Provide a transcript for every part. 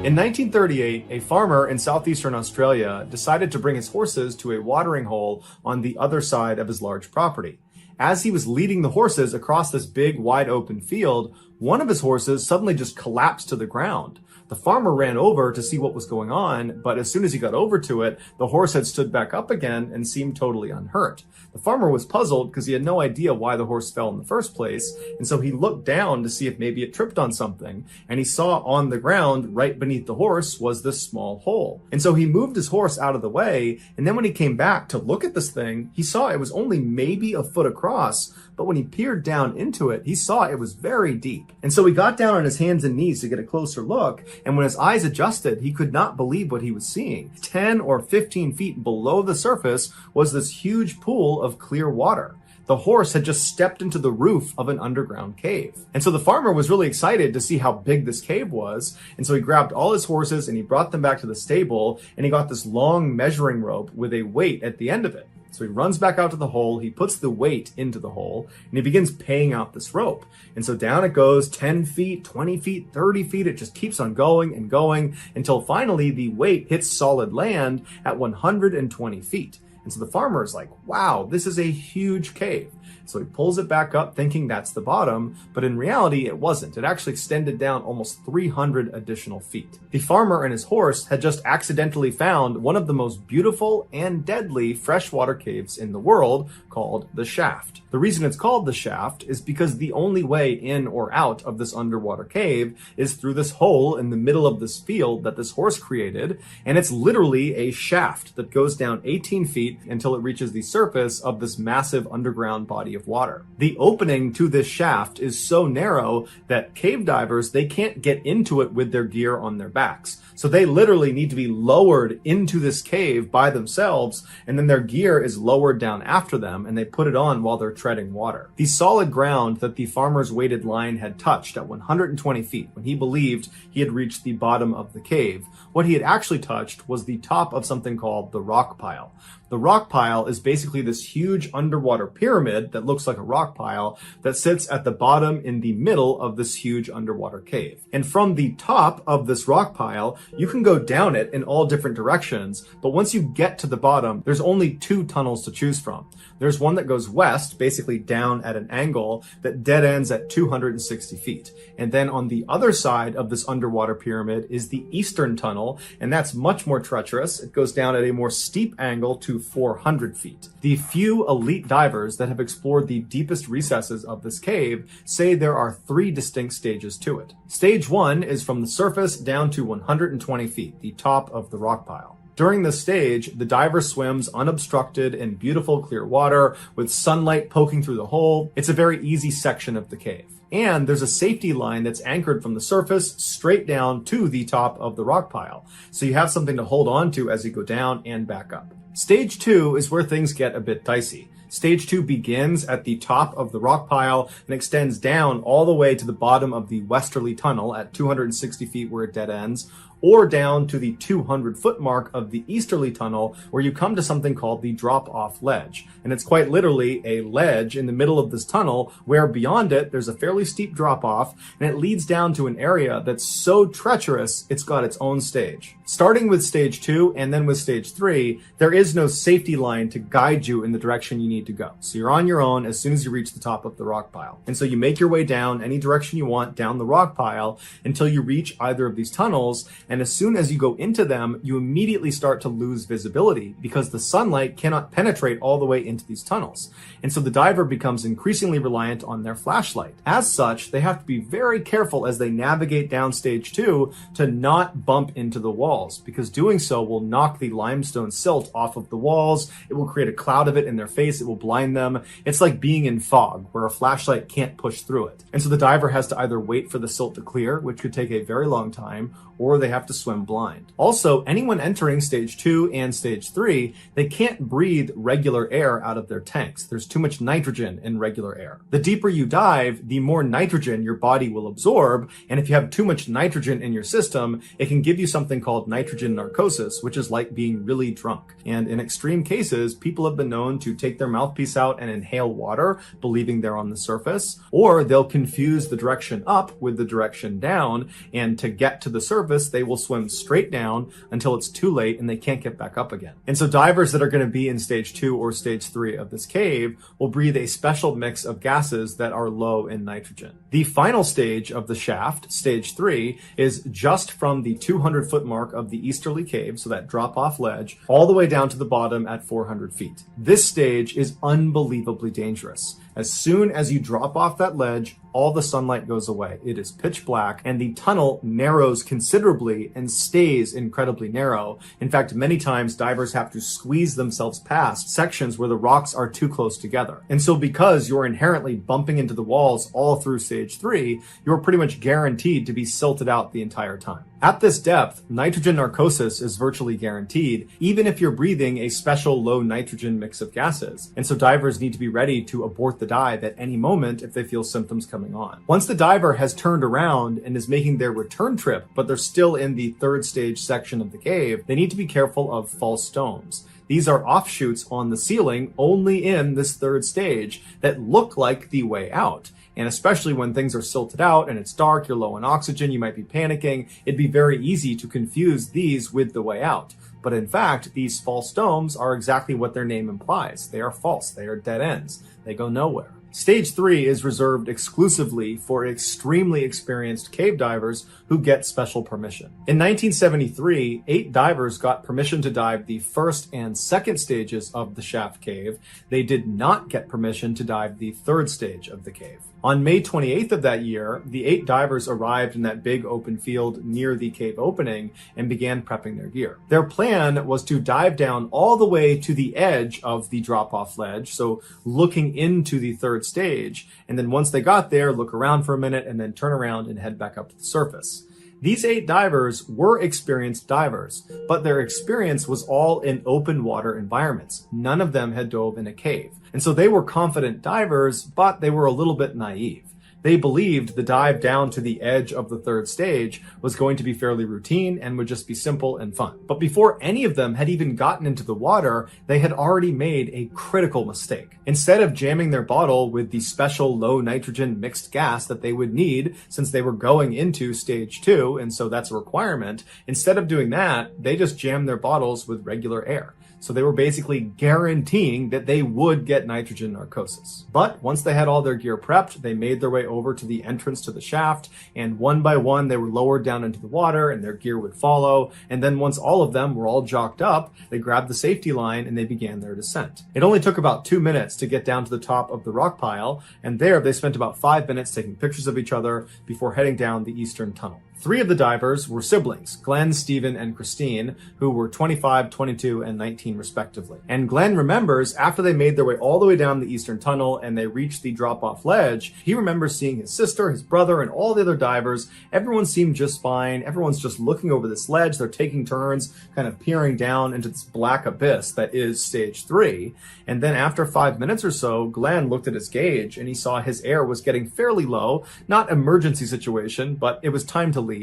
In 1938, a farmer in southeastern Australia decided to bring his horses to a watering hole on the other side of his large property. As he was leading the horses across this big, wide open field, one of his horses suddenly just collapsed to the ground. The farmer ran over to see what was going on, but as soon as he got over to it, the horse had stood back up again and seemed totally unhurt. The farmer was puzzled because he had no idea why the horse fell in the first place, and so he looked down to see if maybe it tripped on something, and he saw on the ground right beneath the horse was this small hole. And so he moved his horse out of the way, and then when he came back to look at this thing, he saw it was only maybe a foot across, but when he peered down into it, he saw it was very deep. And so he got down on his hands and knees to get a closer look, and when his eyes adjusted, he could not believe what he was seeing. 10 or 15 feet below the surface was this huge pool of clear water. The horse had just stepped into the roof of an underground cave. And so the farmer was really excited to see how big this cave was. And so he grabbed all his horses and he brought them back to the stable, and he got this long measuring rope with a weight at the end of it. So he runs back out to the hole, he puts the weight into the hole, and he begins paying out this rope. And so down it goes, 10 feet, 20 feet, 30 feet. It just keeps on going and going until finally the weight hits solid land at 120 feet. And so the farmer is like, wow, this is a huge cave. So he pulls it back up thinking that's the bottom, but in reality it wasn't. It actually extended down almost 300 additional feet. The farmer and his horse had just accidentally found one of the most beautiful and deadly freshwater caves in the world, called the Shaft. The reason it's called the Shaft is because the only way in or out of this underwater cave is through this hole in the middle of this field that this horse created, and it's literally a shaft that goes down 18 feet until it reaches the surface of this massive underground body of water. The opening to this shaft is so narrow that cave divers, they can't get into it with their gear on their backs. So they literally need to be lowered into this cave by themselves, and then their gear is lowered down after them, and they put it on while they're treading water. The solid ground that the farmer's weighted line had touched at 120 feet when he believed he had reached the bottom of the cave, what he had actually touched was the top of something called the rock pile. The rock pile is basically this huge underwater pyramid that looks like a rock pile that sits at the bottom in the middle of this huge underwater cave. And from the top of this rock pile, you can go down it in all different directions, but once you get to the bottom, there's only two tunnels to choose from. There's one that goes west, basically down at an angle that dead ends at 260 feet. And then on the other side of this underwater pyramid is the eastern tunnel, and that's much more treacherous. It goes down at a more steep angle to 400 feet. The few elite divers that have explored the deepest recesses of this cave say there are 3 distinct stages to it. Stage 1 is from the surface down to 120 feet, the top of the rock pile. During this stage, the diver swims unobstructed in beautiful clear water with sunlight poking through the hole. It's a very easy section of the cave. And there's a safety line that's anchored from the surface straight down to the top of the rock pile. So you have something to hold on to as you go down and back up. Stage 2 is where things get a bit dicey. Stage 2 begins at the top of the rock pile and extends down all the way to the bottom of the westerly tunnel at 260 feet where it dead ends, or down to the 200-foot mark of the easterly tunnel where you come to something called the drop-off ledge. And it's quite literally a ledge in the middle of this tunnel where beyond it there's a fairly steep drop-off, and it leads down to an area that's so treacherous it's got its own stage. Starting with stage 2 and then with stage 3, there is no safety line to guide you in the direction you need to go. So you're on your own as soon as you reach the top of the rock pile. And so you make your way down any direction you want down the rock pile until you reach either of these tunnels, and as soon as you go into them, you immediately start to lose visibility because the sunlight cannot penetrate all the way into these tunnels. And so the diver becomes increasingly reliant on their flashlight. As such, they have to be very careful as they navigate down stage 2 to not bump into the walls, because doing so will knock the limestone silt off of the walls. It will create a cloud of it in their face. It will blind them. It's like being in fog where a flashlight can't push through it. And so the diver has to either wait for the silt to clear, which could take a very long time, or they have to swim blind. Also, anyone entering stage 2 and stage 3, they can't breathe regular air out of their tanks. There's too much nitrogen in regular air. The deeper you dive, the more nitrogen your body will absorb, and if you have too much nitrogen in your system, it can give you something called nitrogen narcosis, which is like being really drunk. And in extreme cases, people have been known to take their mouthpiece out and inhale water, believing they're on the surface, or they'll confuse the direction up with the direction down, and to get to the surface, they will will swim straight down until it's too late and they can't get back up again. And so divers that are going to be in stage 2 or stage 3 of this cave will breathe a special mix of gases that are low in nitrogen. The final stage of the shaft, stage 3, is just from the 200-foot mark of the easterly cave, so that drop-off ledge, all the way down to the bottom at 400 feet. This stage is unbelievably dangerous. As soon as you drop off that ledge, all the sunlight goes away. It is pitch black, and the tunnel narrows considerably and stays incredibly narrow. In fact, many times divers have to squeeze themselves past sections where the rocks are too close together. And so because you're inherently bumping into the walls all through stage 3, you're pretty much guaranteed to be silted out the entire time. At this depth, nitrogen narcosis is virtually guaranteed, even if you're breathing a special low nitrogen mix of gases. And so divers need to be ready to abort the dive at any moment if they feel symptoms coming on. Once the diver has turned around and is making their return trip, but they're still in the 3rd stage section of the cave, they need to be careful of false domes. These are offshoots on the ceiling only in this 3rd stage that look like the way out. And especially when things are silted out and it's dark, you're low on oxygen, you might be panicking, it'd be very easy to confuse these with the way out. But in fact, these false domes are exactly what their name implies. They are false. They are dead ends. They go nowhere. Stage 3 is reserved exclusively for extremely experienced cave divers who get special permission. In 1973, 8 divers got permission to dive the 1st and 2nd stages of the shaft cave. They did not get permission to dive the 3rd stage of the cave. On May 28th of that year, the 8 divers arrived in that big open field near the cave opening and began prepping their gear. Their plan was to dive down all the way to the edge of the drop-off ledge, so looking into the 3rd stage, and then once they got there, look around for a minute and then turn around and head back up to the surface. These 8 divers were experienced divers, but their experience was all in open water environments. None of them had dove in a cave. And so they were confident divers, but they were a little bit naive. They believed the dive down to the edge of the 3rd stage was going to be fairly routine and would just be simple and fun. But before any of them had even gotten into the water, they had already made a critical mistake. Instead of jamming their bottle with the special low nitrogen mixed gas that they would need since they were going into stage 2, and so that's a requirement, instead of doing that, they just jammed their bottles with regular air. So they were basically guaranteeing that they would get nitrogen narcosis. But once they had all their gear prepped, they made their way over to the entrance to the shaft, and one by one they were lowered down into the water and their gear would follow. And then once all of them were all jocked up, they grabbed the safety line and they began their descent. It only took about 2 minutes to get down to the top of the rock pile, and there they spent about 5 minutes taking pictures of each other before heading down the eastern tunnel. 3 of the divers were siblings, Glenn, Stephen, and Christine, who were 25, 22, and 19 respectively. And Glenn remembers after they made their way all the way down the eastern tunnel and they reached the drop-off ledge, he remembers seeing his sister, his brother, and all the other divers. Everyone seemed just fine. Everyone's just looking over this ledge. They're taking turns, kind of peering down into this black abyss that is stage 3. And then after 5 minutes or so, Glenn looked at his gauge and he saw his air was getting fairly low. Not emergency situation, but it was time to leave.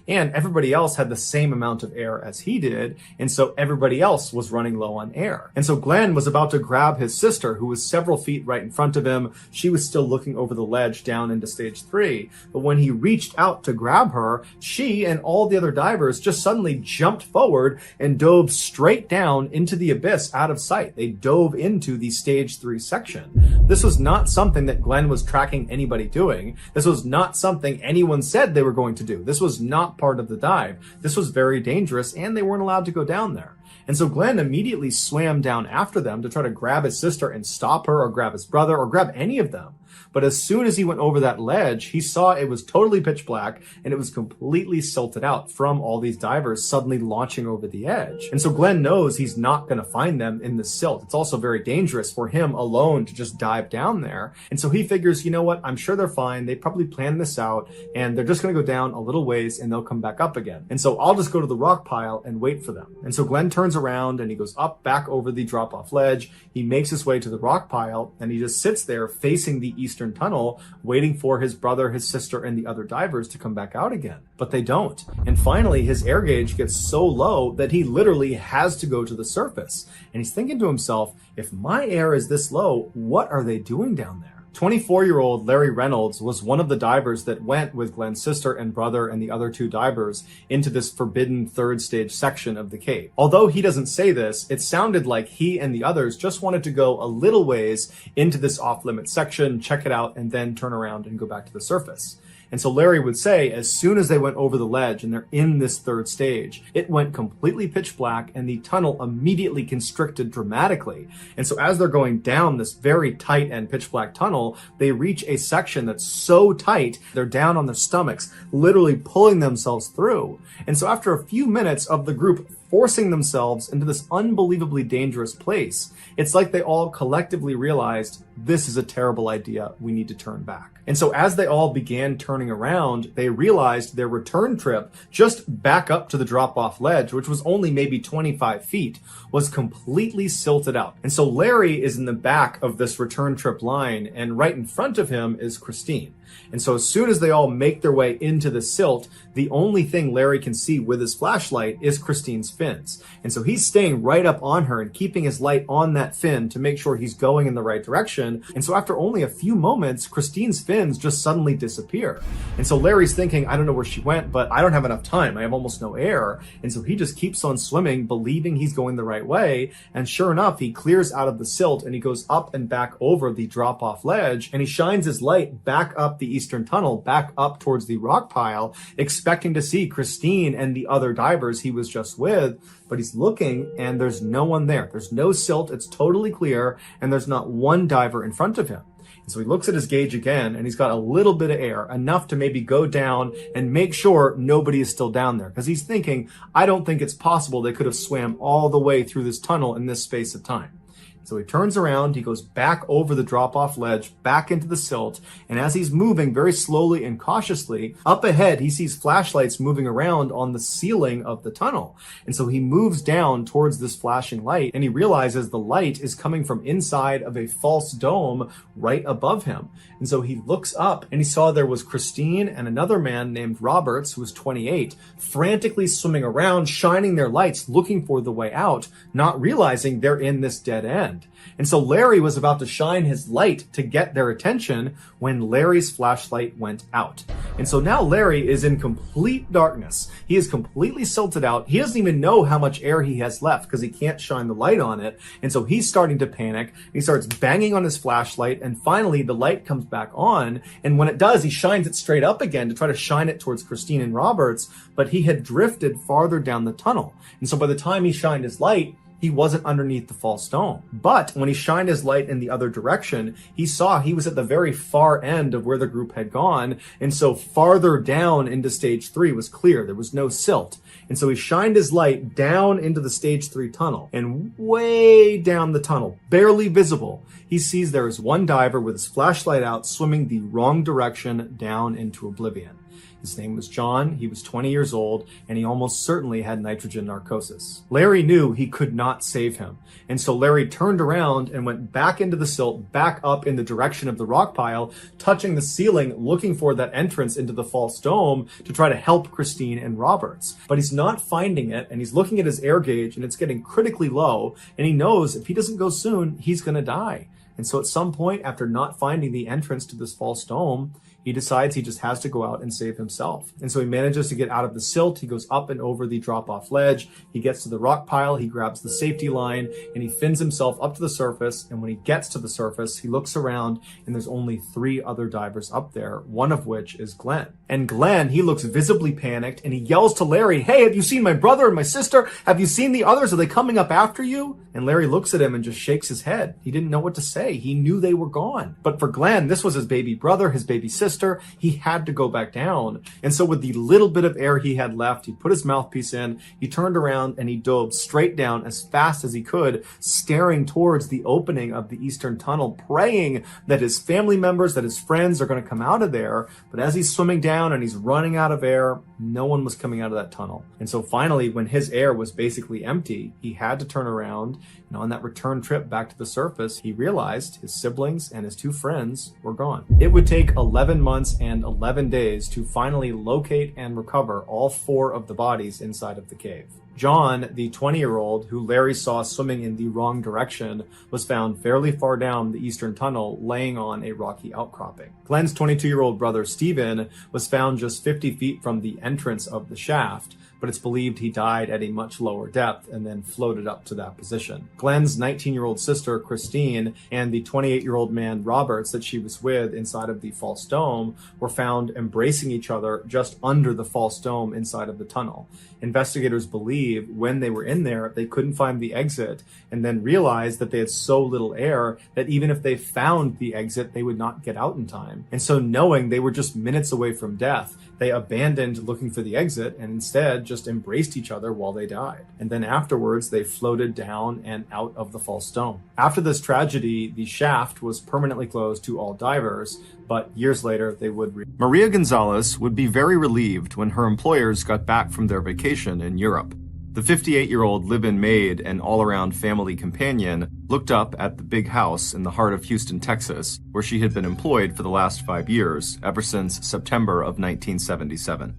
And everybody else had the same amount of air as he did, and so everybody else was running low on air. And so Glenn was about to grab his sister, who was several feet right in front of him. She was still looking over the ledge down into stage 3, but when he reached out to grab her, she and all the other divers just suddenly jumped forward and dove straight down into the abyss out of sight. They dove into the stage 3 section. This was not something that Glenn was tracking anybody doing. This was not something anyone said they were going to do. This was not part of the dive. This was very dangerous, and they weren't allowed to go down there. And so Glenn immediately swam down after them to try to grab his sister and stop her, or grab his brother, or grab any of them. But as soon as he went over that ledge, he saw it was totally pitch black and it was completely silted out from all these divers suddenly launching over the edge. And so Glenn knows he's not going to find them in the silt. It's also very dangerous for him alone to just dive down there. And so he figures, you know what, I'm sure they're fine. They probably planned this out and they're just going to go down a little ways and they'll come back up again. And so I'll just go to the rock pile and wait for them. And so Glenn turns around and he goes up back over the drop-off ledge. He makes his way to the rock pile and he just sits there facing the eastern tunnel, waiting for his brother, his sister, and the other divers to come back out again. But they don't. And finally, his air gauge gets so low that he literally has to go to the surface. And he's thinking to himself, if my air is this low, what are they doing down there? 24-year-old Larry Reynolds was one of the divers that went with Glenn's sister and brother and the other 2 divers into this forbidden 3rd stage section of the cave. Although he doesn't say this, it sounded like he and the others just wanted to go a little ways into this off-limit section, check it out, and then turn around and go back to the surface. And so Larry would say, as soon as they went over the ledge and they're in this 3rd stage, it went completely pitch black and the tunnel immediately constricted dramatically. And so as they're going down this very tight and pitch black tunnel, they reach a section that's so tight, they're down on their stomachs, literally pulling themselves through. And so after a few minutes of the group forcing themselves into this unbelievably dangerous place, it's like they all collectively realized, this is a terrible idea, we need to turn back. And so as they all began turning around, they realized their return trip just back up to the drop-off ledge, which was only maybe 25 feet, was completely silted out. And so Larry is in the back of this return trip line, and right in front of him is Christine. And so as soon as they all make their way into the silt, the only thing Larry can see with his flashlight is Christine's fins. And so he's staying right up on her and keeping his light on that fin to make sure he's going in the right direction. And so after only a few moments, Christine's fins just suddenly disappear. And so Larry's thinking, I don't know where she went, but I don't have enough time. I have almost no air. And so he just keeps on swimming, believing he's going the right way. And sure enough, he clears out of the silt and he goes up and back over the drop-off ledge, and he shines his light back up the eastern tunnel, back up towards the rock pile, expecting to see Christine and the other divers he was just with. But he's looking and there's no one there. There's no silt. It's totally clear. And there's not one diver in front of him. And so he looks at his gauge again, and he's got a little bit of air, enough to maybe go down and make sure nobody is still down there. Because he's thinking, I don't think it's possible they could have swam all the way through this tunnel in this space of time. So he turns around, he goes back over the drop-off ledge, back into the silt, and as he's moving very slowly and cautiously, up ahead he sees flashlights moving around on the ceiling of the tunnel. And so he moves down towards this flashing light, and he realizes the light is coming from inside of a false dome right above him. And so he looks up, and he saw there was Christine and another man named Roberts, who was 28, frantically swimming around, shining their lights, looking for the way out, not realizing they're in this dead end. And so Larry was about to shine his light to get their attention when Larry's flashlight went out. And so now Larry is in complete darkness. He is completely silted out. He doesn't even know how much air he has left because he can't shine the light on it. And so he's starting to panic. He starts banging on his flashlight, and finally the light comes back on. And when it does, he shines it straight up again to try to shine it towards Christine and Roberts, but he had drifted farther down the tunnel. And so by the time he shined his light, he wasn't underneath the false dome. But when he shined his light in the other direction, he saw he was at the very far end of where the group had gone. And so farther down into stage 3 was clear. There was no silt. And so he shined his light down into the stage 3 tunnel, and way down the tunnel, barely visible, he sees there is one diver with his flashlight out swimming the wrong direction down into oblivion. His name was John, he was 20 years old, and he almost certainly had nitrogen narcosis. Larry knew he could not save him, and so Larry turned around and went back into the silt, back up in the direction of the rock pile, touching the ceiling, looking for that entrance into the false dome to try to help Christine and Roberts. But he's not finding it, and he's looking at his air gauge, and it's getting critically low, and he knows if he doesn't go soon, he's gonna die. And so at some point, after not finding the entrance to this false dome, he decides he just has to go out and save himself. And so he manages to get out of the silt. He goes up and over the drop-off ledge. He gets to the rock pile. He grabs the safety line and he fins himself up to the surface. And when he gets to the surface, he looks around and there's only 3 other divers up there, one of which is Glenn. And Glenn, he looks visibly panicked and he yells to Larry, "Hey, have you seen my brother and my sister? Have you seen the others? Are they coming up after you?" And Larry looks at him and just shakes his head. He didn't know what to say. He knew they were gone. But for Glenn, this was his baby brother, his baby sister. He had to go back down. And so with the little bit of air he had left, he put his mouthpiece in, he turned around and he dove straight down as fast as he could, staring towards the opening of the eastern tunnel, praying that his family members, that his friends are going to come out of there. But as he's swimming down and he's running out of air, no one was coming out of that tunnel. And so finally, when his air was basically empty, he had to turn around. And on that return trip back to the surface, he realized his siblings and his 2 friends were gone. It would take 11 months and 11 days to finally locate and recover all 4 of the bodies inside of the cave. John, the 20-year-old who Larry saw swimming in the wrong direction, was found fairly far down the eastern tunnel, laying on a rocky outcropping. Glenn's 22-year-old brother Stephen was found just 50 feet from the entrance of the shaft, but it's believed he died at a much lower depth and then floated up to that position. Glenn's 19-year-old sister, Christine, and the 28-year-old man, Roberts, that she was with inside of the false dome were found embracing each other just under the false dome inside of the tunnel. Investigators believe when they were in there, they couldn't find the exit and then realized that they had so little air that even if they found the exit, they would not get out in time. And so knowing they were just minutes away from death, they abandoned looking for the exit and instead just embraced each other while they died. And then afterwards, they floated down and out of the false dome. After this tragedy, the shaft was permanently closed to all divers, but years later, they would Maria Gonzalez would be very relieved when her employers got back from their vacation in Europe. The 58-year-old live-in maid and all-around family companion looked up at the big house in the heart of Houston, Texas, where she had been employed for the last 5 years, ever since September of 1977.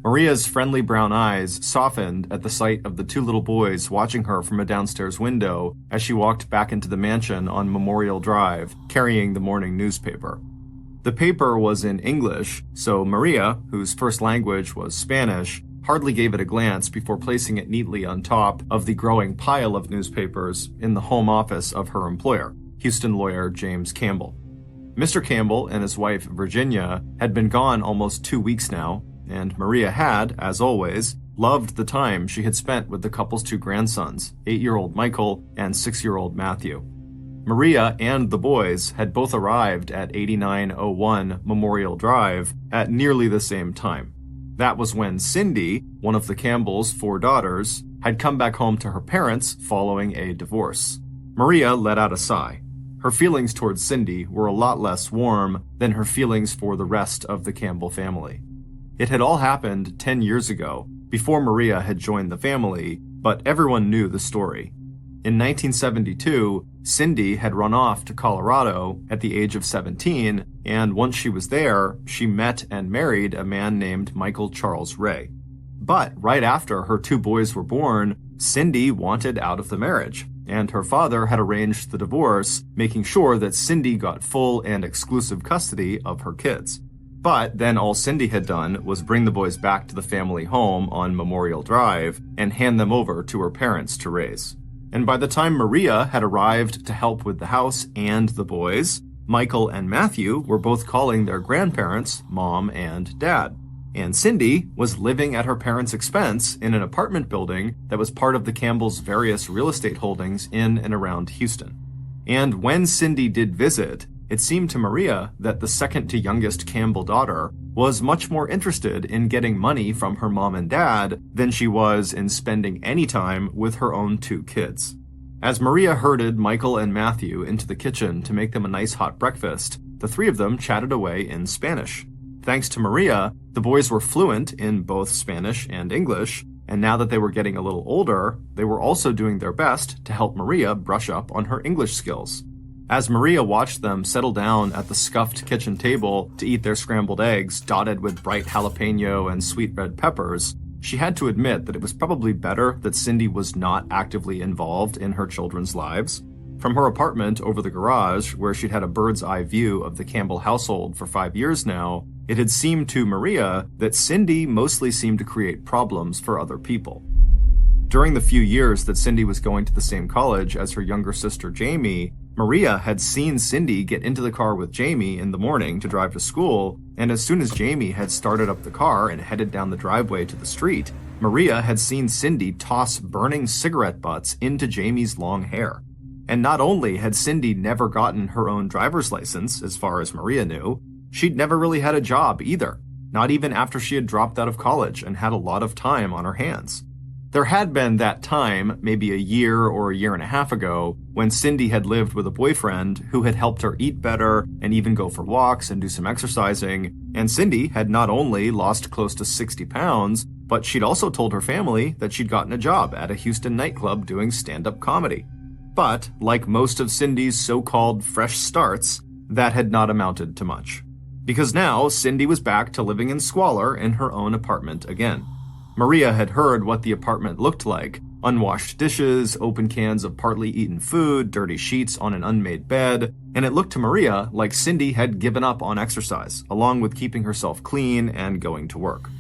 Maria's friendly brown eyes softened at the sight of the two little boys watching her from a downstairs window as she walked back into the mansion on Memorial Drive, carrying the morning newspaper. The paper was in English, so Maria, whose first language was Spanish, hardly gave it a glance before placing it neatly on top of the growing pile of newspapers in the home office of her employer, Houston lawyer James Campbell. Mr. Campbell and his wife, Virginia, had been gone almost 2 weeks now, and Maria had, as always, loved the time she had spent with the couple's two grandsons, 8-year-old Michael and 6-year-old Matthew. Maria and the boys had both arrived at 8901 Memorial Drive at nearly the same time. That was when Cindy, one of the Campbells' 4 daughters, had come back home to her parents following a divorce. Maria let out a sigh. Her feelings towards Cindy were a lot less warm than her feelings for the rest of the Campbell family. It had all happened 10 years ago, before Maria had joined the family, but everyone knew the story. In 1972, Cindy had run off to Colorado at the age of 17, and once she was there, she met and married a man named Michael Charles Ray. But right after her 2 boys were born, Cindy wanted out of the marriage, and her father had arranged the divorce, making sure that Cindy got full and exclusive custody of her kids. But then all Cindy had done was bring the boys back to the family home on Memorial Drive and hand them over to her parents to raise. And by the time Maria had arrived to help with the house and the boys, Michael and Matthew were both calling their grandparents Mom and Dad. And Cindy was living at her parents' expense in an apartment building that was part of the Campbells' various real estate holdings in and around Houston. And when Cindy did visit, it seemed to Maria that the second to youngest Campbell daughter was much more interested in getting money from her mom and dad than she was in spending any time with her own 2 kids. As Maria herded Michael and Matthew into the kitchen to make them a nice hot breakfast, the 3 of them chatted away in Spanish. Thanks to Maria, the boys were fluent in both Spanish and English, and now that they were getting a little older, they were also doing their best to help Maria brush up on her English skills. As Maria watched them settle down at the scuffed kitchen table to eat their scrambled eggs dotted with bright jalapeno and sweet red peppers, she had to admit that it was probably better that Cindy was not actively involved in her children's lives. From her apartment over the garage, where she'd had a bird's eye view of the Campbell household for 5 years now, it had seemed to Maria that Cindy mostly seemed to create problems for other people. During the few years that Cindy was going to the same college as her younger sister Jamie, Maria had seen Cindy get into the car with Jamie in the morning to drive to school, and as soon as Jamie had started up the car and headed down the driveway to the street, Maria had seen Cindy toss burning cigarette butts into Jamie's long hair. And not only had Cindy never gotten her own driver's license, as far as Maria knew, she'd never really had a job either, not even after she had dropped out of college and had a lot of time on her hands. There had been that time, maybe a year or a year and a half ago, when Cindy had lived with a boyfriend who had helped her eat better and even go for walks and do some exercising, and Cindy had not only lost close to 60 pounds, but she'd also told her family that she'd gotten a job at a Houston nightclub doing stand-up comedy. But, like most of Cindy's so-called fresh starts, that had not amounted to much. Because now, Cindy was back to living in squalor in her own apartment again. Maria had heard what the apartment looked like: unwashed dishes, open cans of partly eaten food, dirty sheets on an unmade bed, and it looked to Maria like Cindy had given up on exercise, along with keeping herself clean and going to work.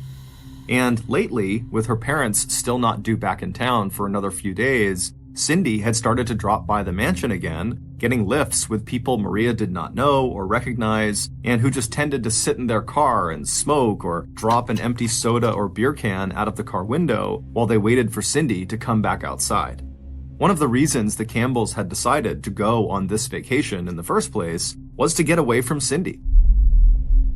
And lately, with her parents still not due back in town for another few days, Cindy had started to drop by the mansion again, getting lifts with people Maria did not know or recognize, and who just tended to sit in their car and smoke or drop an empty soda or beer can out of the car window while they waited for Cindy to come back outside. One of the reasons the Campbells had decided to go on this vacation in the first place was to get away from Cindy.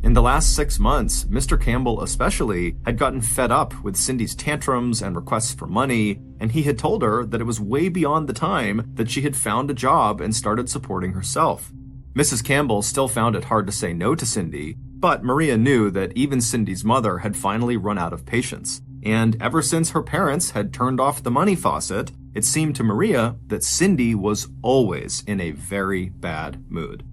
In the last 6 months, Mr. Campbell especially had gotten fed up with Cindy's tantrums and requests for money, and he had told her that it was way beyond the time that she had found a job and started supporting herself. Mrs. Campbell still found it hard to say no to Cindy, but Maria knew that even Cindy's mother had finally run out of patience. And ever since her parents had turned off the money faucet, it seemed to Maria that Cindy was always in a very bad mood.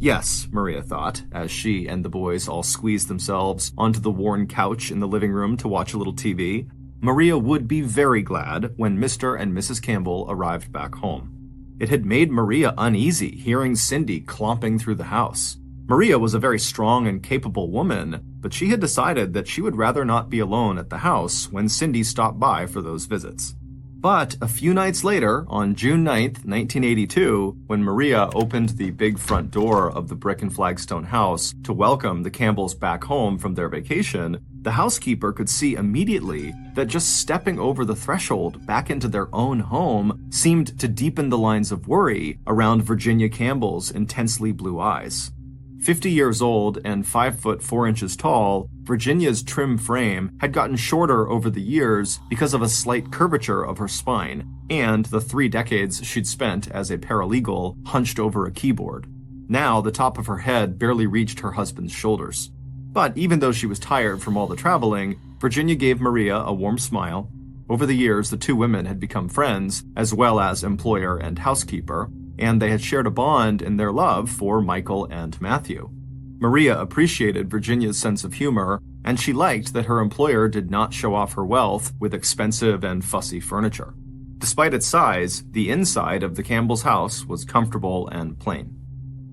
Yes, Maria thought, as she and the boys all squeezed themselves onto the worn couch in the living room to watch a little TV, Maria would be very glad when Mr. and Mrs. Campbell arrived back home. It had made Maria uneasy hearing Cindy clomping through the house. Maria was a very strong and capable woman, but she had decided that she would rather not be alone at the house when Cindy stopped by for those visits. But a few nights later, on June 9th, 1982, when Maria opened the big front door of the brick and flagstone house to welcome the Campbells back home from their vacation, the housekeeper could see immediately that just stepping over the threshold back into their own home seemed to deepen the lines of worry around Virginia Campbell's intensely blue eyes. 50 years old and 5 foot 4 inches tall, Virginia's trim frame had gotten shorter over the years because of a slight curvature of her spine and the 3 decades she'd spent as a paralegal hunched over a keyboard. Now, the top of her head barely reached her husband's shoulders. But even though she was tired from all the traveling, Virginia gave Maria a warm smile. Over the years, the two women had become friends, as well as employer and housekeeper, and they had shared a bond in their love for Michael and Matthew. Maria appreciated Virginia's sense of humor, and she liked that her employer did not show off her wealth with expensive and fussy furniture. Despite its size, the inside of the Campbell's house was comfortable and plain.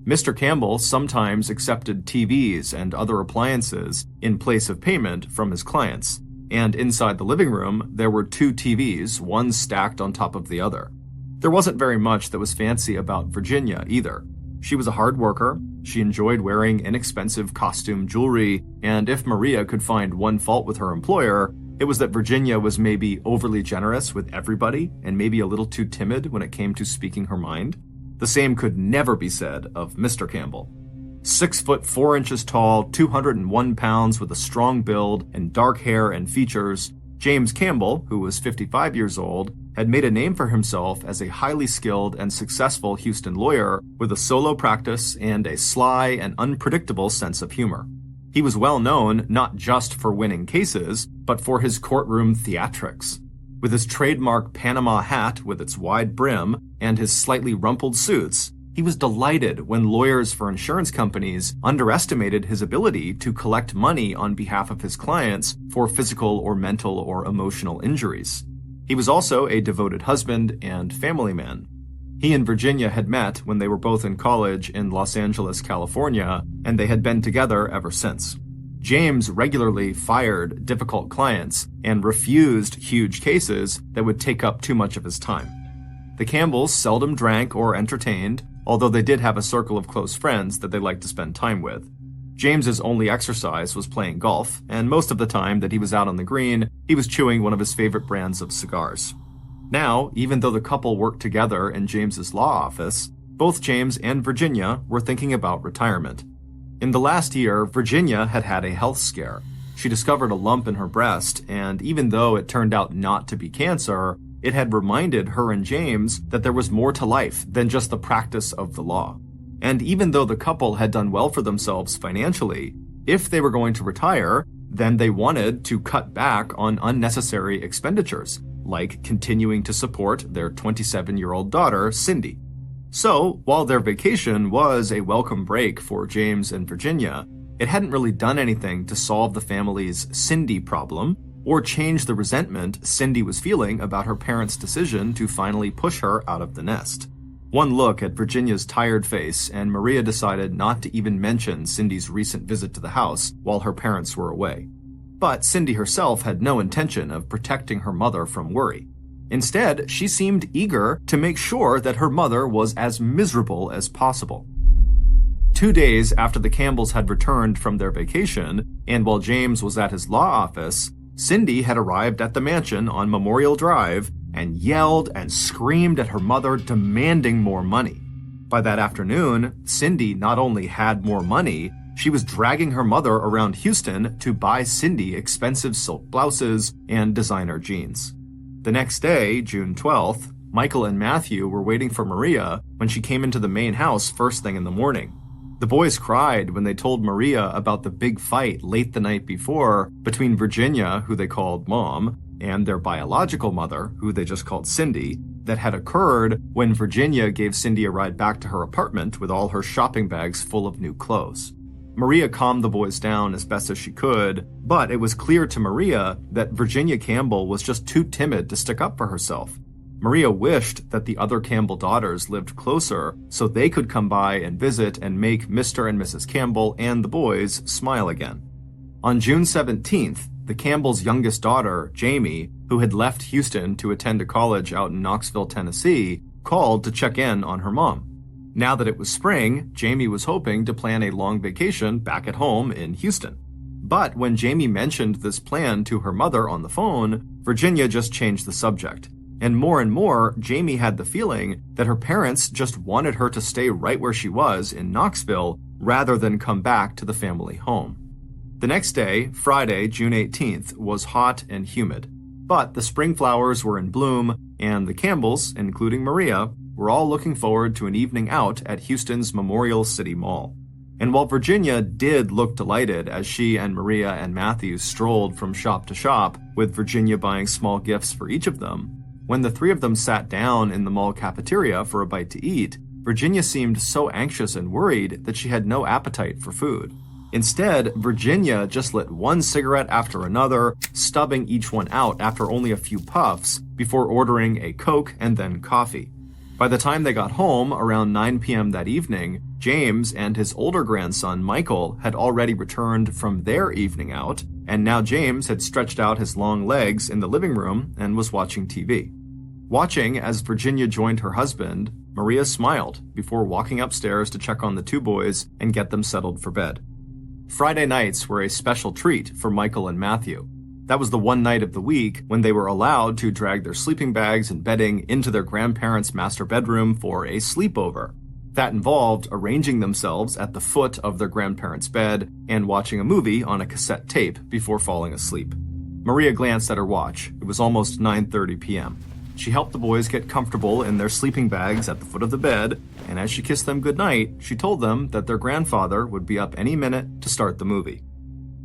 Mr. Campbell sometimes accepted TVs and other appliances in place of payment from his clients, and inside the living room there were 2 TVs, one stacked on top of the other. There wasn't very much that was fancy about Virginia either. She was a hard worker, she enjoyed wearing inexpensive costume jewelry, and if Maria could find one fault with her employer, it was that Virginia was maybe overly generous with everybody and maybe a little too timid when it came to speaking her mind. The same could never be said of Mr. Campbell. 6 foot 4 inches tall, 201 pounds with a strong build and dark hair and features, James Campbell, who was 55 years old, had made a name for himself as a highly skilled and successful Houston lawyer with a solo practice and a sly and unpredictable sense of humor. He was well known not just for winning cases, but for his courtroom theatrics. With his trademark Panama hat with its wide brim and his slightly rumpled suits, he was delighted when lawyers for insurance companies underestimated his ability to collect money on behalf of his clients for physical or mental or emotional injuries. He was also a devoted husband and family man. He and Virginia had met when they were both in college in Los Angeles, California, and they had been together ever since. James regularly fired difficult clients and refused huge cases that would take up too much of his time. The Campbells seldom drank or entertained, although they did have a circle of close friends that they liked to spend time with. James's only exercise was playing golf, and most of the time that he was out on the green, he was chewing one of his favorite brands of cigars. Now, even though the couple worked together in James's law office, both James and Virginia were thinking about retirement. In the last year, Virginia had had a health scare. She discovered a lump in her breast, and even though it turned out not to be cancer, it had reminded her and James that there was more to life than just the practice of the law. And even though the couple had done well for themselves financially, if they were going to retire, then they wanted to cut back on unnecessary expenditures, like continuing to support their 27-year-old daughter, Cindy. So, while their vacation was a welcome break for James and Virginia, it hadn't really done anything to solve the family's Cindy problem, or change the resentment Cindy was feeling about her parents' decision to finally push her out of the nest. One look at Virginia's tired face, and Maria decided not to even mention Cindy's recent visit to the house while her parents were away. But Cindy herself had no intention of protecting her mother from worry. Instead, she seemed eager to make sure that her mother was as miserable as possible. 2 days after the Campbells had returned from their vacation, and while James was at his law office, Cindy had arrived at the mansion on Memorial Drive and yelled and screamed at her mother, demanding more money. By that afternoon, Cindy not only had more money, she was dragging her mother around Houston to buy Cindy expensive silk blouses and designer jeans. The next day, June 12th, Michael and Matthew were waiting for Maria when she came into the main house first thing in the morning. The boys cried when they told Maria about the big fight late the night before between Virginia, who they called Mom, and their biological mother, who they just called Cindy, that had occurred when Virginia gave Cindy a ride back to her apartment with all her shopping bags full of new clothes. Maria calmed the boys down as best as she could, but it was clear to Maria that Virginia Campbell was just too timid to stick up for herself. Maria wished that the other Campbell daughters lived closer so they could come by and visit and make Mr. and Mrs. Campbell and the boys smile again. On June 17th, the Campbells' youngest daughter, Jamie, who had left Houston to attend a college out in Knoxville, Tennessee, called to check in on her mom. Now that it was spring, Jamie was hoping to plan a long vacation back at home in Houston. But when Jamie mentioned this plan to her mother on the phone, Virginia just changed the subject. And more, Jamie had the feeling that her parents just wanted her to stay right where she was in Knoxville rather than come back to the family home. The next day, Friday, June 18th, was hot and humid. But the spring flowers were in bloom, and the Campbells, including Maria, were all looking forward to an evening out at Houston's Memorial City Mall. And while Virginia did look delighted as she and Maria and Matthew strolled from shop to shop, with Virginia buying small gifts for each of them, when the three of them sat down in the mall cafeteria for a bite to eat, Virginia seemed so anxious and worried that she had no appetite for food. Instead, Virginia just lit one cigarette after another, stubbing each one out after only a few puffs before ordering a Coke and then coffee. By the time they got home, around 9 p.m. that evening, James and his older grandson, Michael, had already returned from their evening out, and now James had stretched out his long legs in the living room and was watching TV. Watching as Virginia joined her husband, Maria smiled before walking upstairs to check on the two boys and get them settled for bed. Friday nights were a special treat for Michael and Matthew. That was the one night of the week when they were allowed to drag their sleeping bags and bedding into their grandparents' master bedroom for a sleepover. That involved arranging themselves at the foot of their grandparents' bed and watching a movie on a cassette tape before falling asleep. Maria glanced at her watch. It was almost 9:30 p.m. She helped the boys get comfortable in their sleeping bags at the foot of the bed, and as she kissed them goodnight, she told them that their grandfather would be up any minute to start the movie.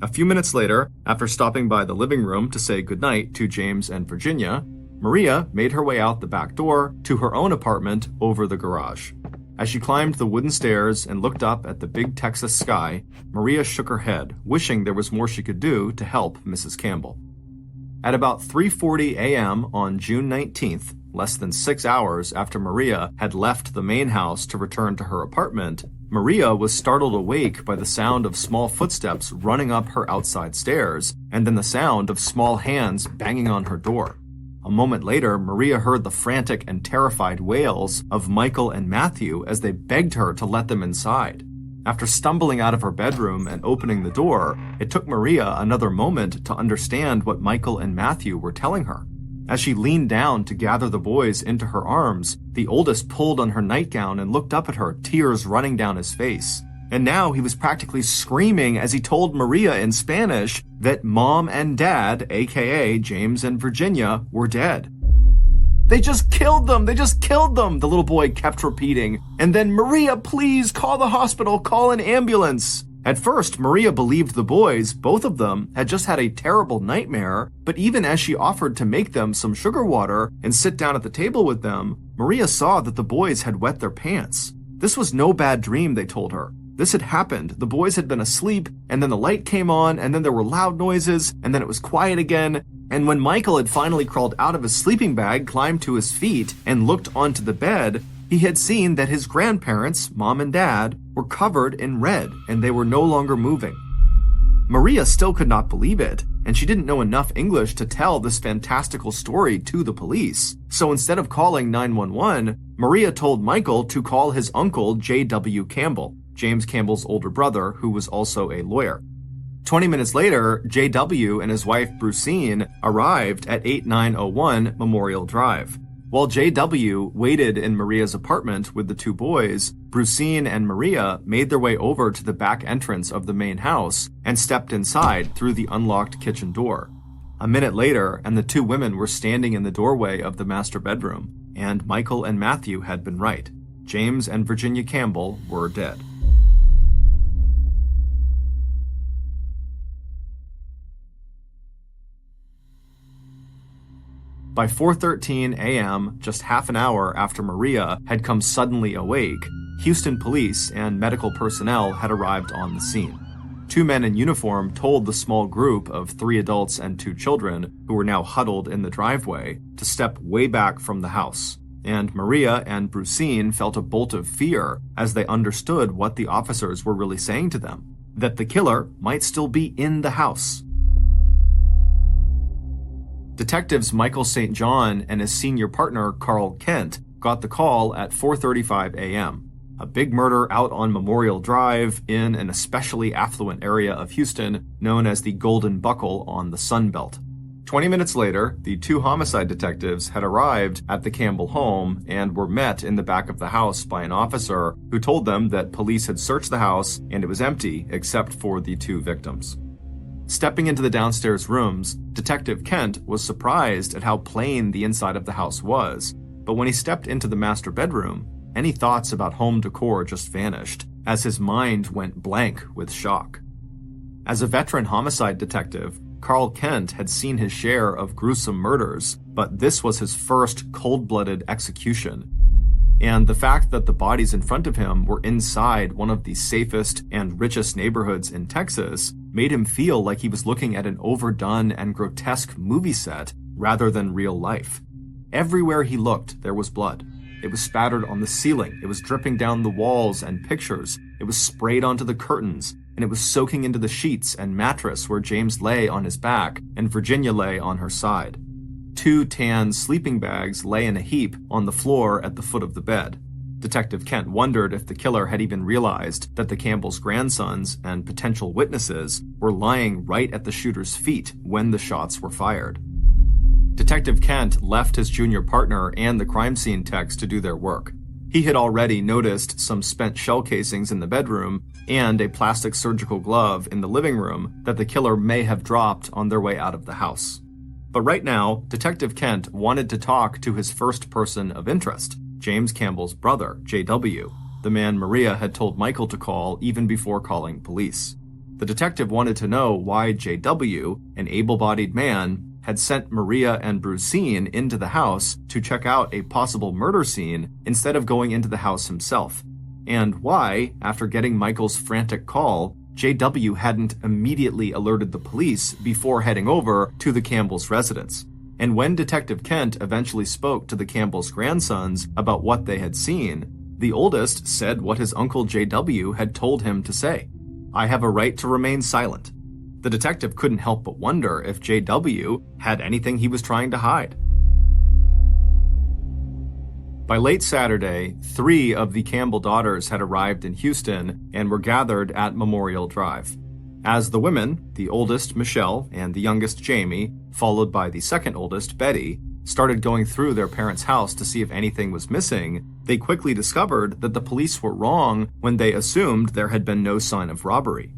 A few minutes later, after stopping by the living room to say goodnight to James and Virginia, Maria made her way out the back door to her own apartment over the garage. As she climbed the wooden stairs and looked up at the big Texas sky, Maria shook her head, wishing there was more she could do to help Mrs. Campbell. At about 3:40 a.m. on June 19th, less than 6 hours after Maria had left the main house to return to her apartment, Maria was startled awake by the sound of small footsteps running up her outside stairs, and then the sound of small hands banging on her door. A moment later, Maria heard the frantic and terrified wails of Michael and Matthew as they begged her to let them inside. After stumbling out of her bedroom and opening the door, it took Maria another moment to understand what Michael and Matthew were telling her. As she leaned down to gather the boys into her arms, the oldest pulled on her nightgown and looked up at her, tears running down his face. And now he was practically screaming as he told Maria in Spanish that Mom and Dad, aka James and Virginia, were dead. "They just killed them! They just killed them!" the little boy kept repeating. And then, "Maria, please, call the hospital, call an ambulance!" At first, Maria believed the boys, both of them, had just had a terrible nightmare, but even as she offered to make them some sugar water and sit down at the table with them, Maria saw that the boys had wet their pants. This was no bad dream, they told her. This had happened. The boys had been asleep, and then the light came on, and then there were loud noises, and then it was quiet again. And when Michael had finally crawled out of his sleeping bag, climbed to his feet, and looked onto the bed, he had seen that his grandparents, Mom and Dad, were covered in red, and they were no longer moving. Maria still could not believe it, and she didn't know enough English to tell this fantastical story to the police. So instead of calling 911, Maria told Michael to call his uncle J.W. Campbell, James Campbell's older brother, who was also a lawyer. 20 minutes later, J.W. and his wife Brucine arrived at 8901 Memorial Drive. While J.W. waited in Maria's apartment with the two boys, Brucine and Maria made their way over to the back entrance of the main house and stepped inside through the unlocked kitchen door. A minute later, and the two women were standing in the doorway of the master bedroom, and Michael and Matthew had been right. James and Virginia Campbell were dead. By 4:13 a.m., just half an hour after Maria had come suddenly awake, Houston police and medical personnel had arrived on the scene. Two men in uniform told the small group of 3 adults and 2 children, who were now huddled in the driveway, to step way back from the house. And Maria and Brucine felt a bolt of fear as they understood what the officers were really saying to them, that the killer might still be in the house. Detectives Michael St. John and his senior partner Carl Kent got the call at 4:35 a.m. A big murder out on Memorial Drive in an especially affluent area of Houston known as the Golden Buckle on the Sun Belt. 20 minutes later, the 2 homicide detectives had arrived at the Campbell home and were met in the back of the house by an officer who told them that police had searched the house and it was empty except for the 2 victims. Stepping into the downstairs rooms, Detective Kent was surprised at how plain the inside of the house was, but when he stepped into the master bedroom, any thoughts about home decor just vanished, as his mind went blank with shock. As a veteran homicide detective, Carl Kent had seen his share of gruesome murders, but this was his first cold-blooded execution. And the fact that the bodies in front of him were inside one of the safest and richest neighborhoods in Texas made him feel like he was looking at an overdone and grotesque movie set rather than real life. Everywhere he looked, there was blood. It was spattered on the ceiling, it was dripping down the walls and pictures, it was sprayed onto the curtains, and it was soaking into the sheets and mattress where James lay on his back and Virginia lay on her side. 2 tan sleeping bags lay in a heap on the floor at the foot of the bed. Detective Kent wondered if the killer had even realized that the Campbells' grandsons and potential witnesses were lying right at the shooter's feet when the shots were fired. Detective Kent left his junior partner and the crime scene techs to do their work. He had already noticed some spent shell casings in the bedroom and a plastic surgical glove in the living room that the killer may have dropped on their way out of the house. But right now, Detective Kent wanted to talk to his first person of interest, James Campbell's brother, J.W., the man Maria had told Michael to call even before calling police. The detective wanted to know why J.W., an able-bodied man, had sent Maria and Brucine into the house to check out a possible murder scene instead of going into the house himself, and why, after getting Michael's frantic call, J.W. hadn't immediately alerted the police before heading over to the Campbell's residence. And when Detective Kent eventually spoke to the Campbell's grandsons about what they had seen, the oldest said what his uncle J.W. had told him to say. "I have a right to remain silent." The detective couldn't help but wonder if J.W. had anything he was trying to hide. By late Saturday, 3 of the Campbell daughters had arrived in Houston and were gathered at Memorial Drive. As the women, the oldest, Michelle, and the youngest, Jamie, followed by the second oldest, Betty, started going through their parents' house to see if anything was missing, they quickly discovered that the police were wrong when they assumed there had been no sign of robbery.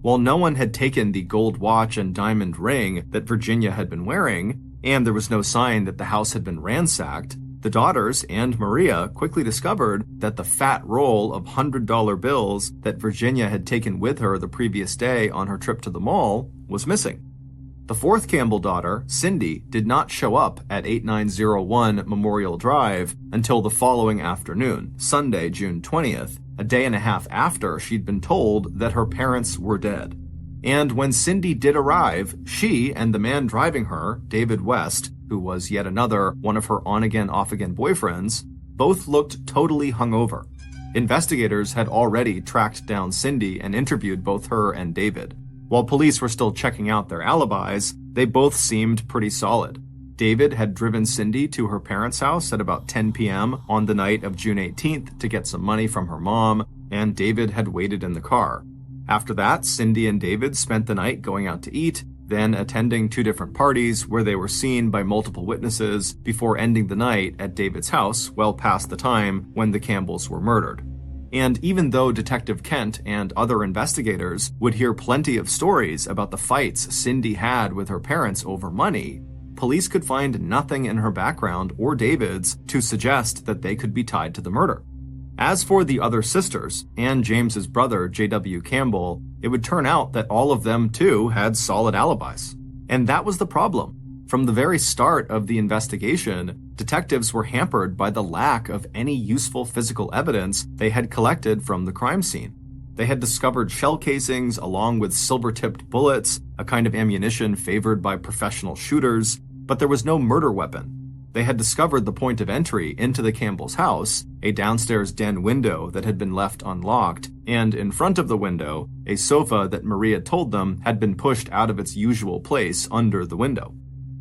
While no one had taken the gold watch and diamond ring that Virginia had been wearing, and there was no sign that the house had been ransacked, the daughters and Maria quickly discovered that the fat roll of $100 bills that Virginia had taken with her the previous day on her trip to the mall was missing. The 4th Campbell daughter, Cindy, did not show up at 8901 Memorial Drive until the following afternoon, Sunday, June 20th, a day and a half after she'd been told that her parents were dead. And when Cindy did arrive, she and the man driving her, David West, who was yet another one of her on-again, off-again boyfriends, both looked totally hungover. Investigators had already tracked down Cindy and interviewed both her and David. While police were still checking out their alibis, they both seemed pretty solid. David had driven Cindy to her parents' house at about 10 p.m. on the night of June 18th to get some money from her mom, and David had waited in the car. After that, Cindy and David spent the night going out to eat, then attending 2 different parties where they were seen by multiple witnesses before ending the night at David's house well past the time when the Campbells were murdered. And even though Detective Kent and other investigators would hear plenty of stories about the fights Cindy had with her parents over money, police could find nothing in her background or David's to suggest that they could be tied to the murder. As for the other sisters and James's brother, J.W. Campbell, it would turn out that all of them too had solid alibis. And that was the problem. From the very start of the investigation, detectives were hampered by the lack of any useful physical evidence they had collected from the crime scene. They had discovered shell casings along with silver-tipped bullets, a kind of ammunition favored by professional shooters, but there was no murder weapon. They had discovered the point of entry into the Campbells' house, a downstairs den window that had been left unlocked, and in front of the window, a sofa that Maria told them had been pushed out of its usual place under the window.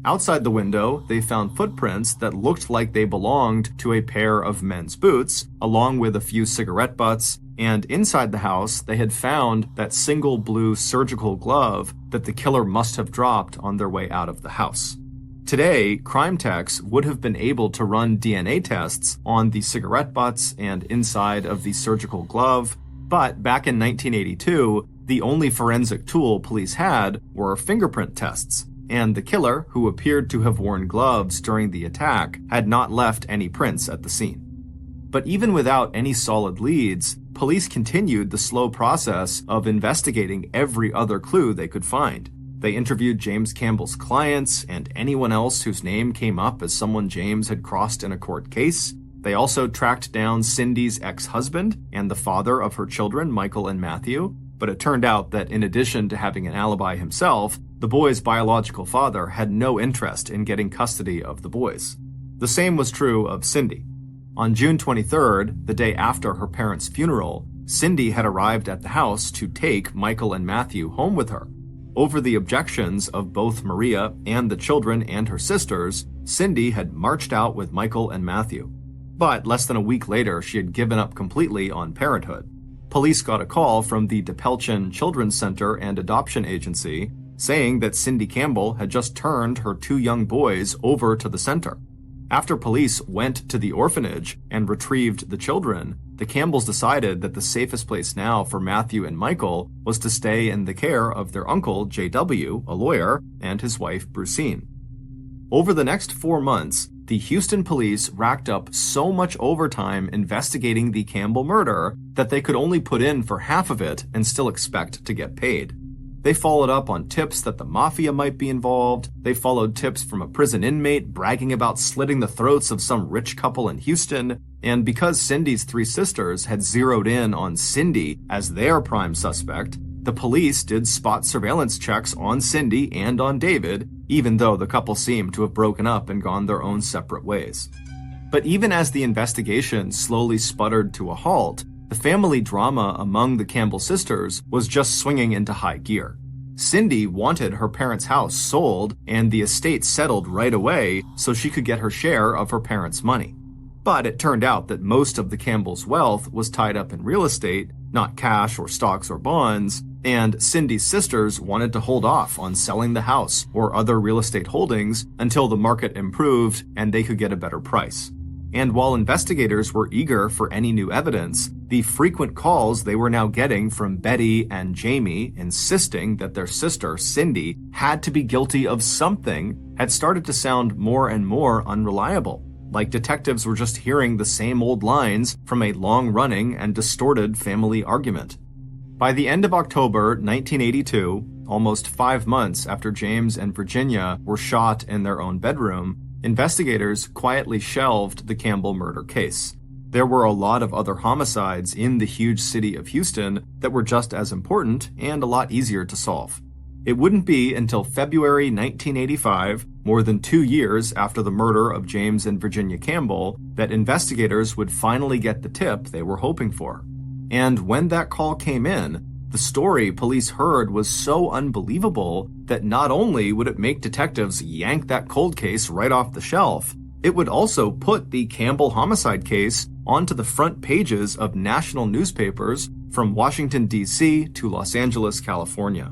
Outside the window, they found footprints that looked like they belonged to a pair of men's boots, along with a few cigarette butts, and inside the house, they had found that single blue surgical glove that the killer must have dropped on their way out of the house. Today, crime techs would have been able to run DNA tests on the cigarette butts and inside of the surgical glove, but back in 1982, the only forensic tool police had were fingerprint tests, and the killer, who appeared to have worn gloves during the attack, had not left any prints at the scene. But even without any solid leads, police continued the slow process of investigating every other clue they could find. They interviewed James Campbell's clients and anyone else whose name came up as someone James had crossed in a court case. They also tracked down Cindy's ex-husband and the father of her children, Michael and Matthew, but it turned out that in addition to having an alibi himself, the boys' biological father had no interest in getting custody of the boys. The same was true of Cindy. On June 23rd, the day after her parents' funeral, Cindy had arrived at the house to take Michael and Matthew home with her. Over the objections of both Maria and the children and her sisters, Cindy had marched out with Michael and Matthew. But less than a week later, she had given up completely on parenthood. Police got a call from the DePelchin Children's Center and Adoption Agency saying that Cindy Campbell had just turned her 2 young boys over to the center. After police went to the orphanage and retrieved the children, the Campbells decided that the safest place now for Matthew and Michael was to stay in the care of their uncle, J.W., a lawyer, and his wife, Brucine. Over the next 4 months, the Houston police racked up so much overtime investigating the Campbell murder that they could only put in for half of it and still expect to get paid. They followed up on tips that the mafia might be involved. They followed tips from a prison inmate bragging about slitting the throats of some rich couple in Houston. And because Cindy's 3 sisters had zeroed in on Cindy as their prime suspect, the police did spot surveillance checks on Cindy and on David, even though the couple seemed to have broken up and gone their own separate ways. But even as the investigation slowly sputtered to a halt, the family drama among the Campbell sisters was just swinging into high gear. Cindy wanted her parents' house sold and the estate settled right away so she could get her share of her parents' money. But it turned out that most of the Campbells' wealth was tied up in real estate, not cash or stocks or bonds, and Cindy's sisters wanted to hold off on selling the house or other real estate holdings until the market improved and they could get a better price. And while investigators were eager for any new evidence, the frequent calls they were now getting from Betty and Jamie insisting that their sister, Cindy, had to be guilty of something had started to sound more and more unreliable, like detectives were just hearing the same old lines from a long-running and distorted family argument. By the end of October 1982, almost 5 months after James and Virginia were shot in their own bedroom, investigators quietly shelved the Campbell murder case. There were a lot of other homicides in the huge city of Houston that were just as important and a lot easier to solve. It wouldn't be until February 1985, more than 2 years after the murder of James and Virginia Campbell, that investigators would finally get the tip they were hoping for. And when that call came in, the story police heard was so unbelievable that not only would it make detectives yank that cold case right off the shelf, it would also put the Campbell homicide case onto the front pages of national newspapers from Washington, D.C. to Los Angeles, California.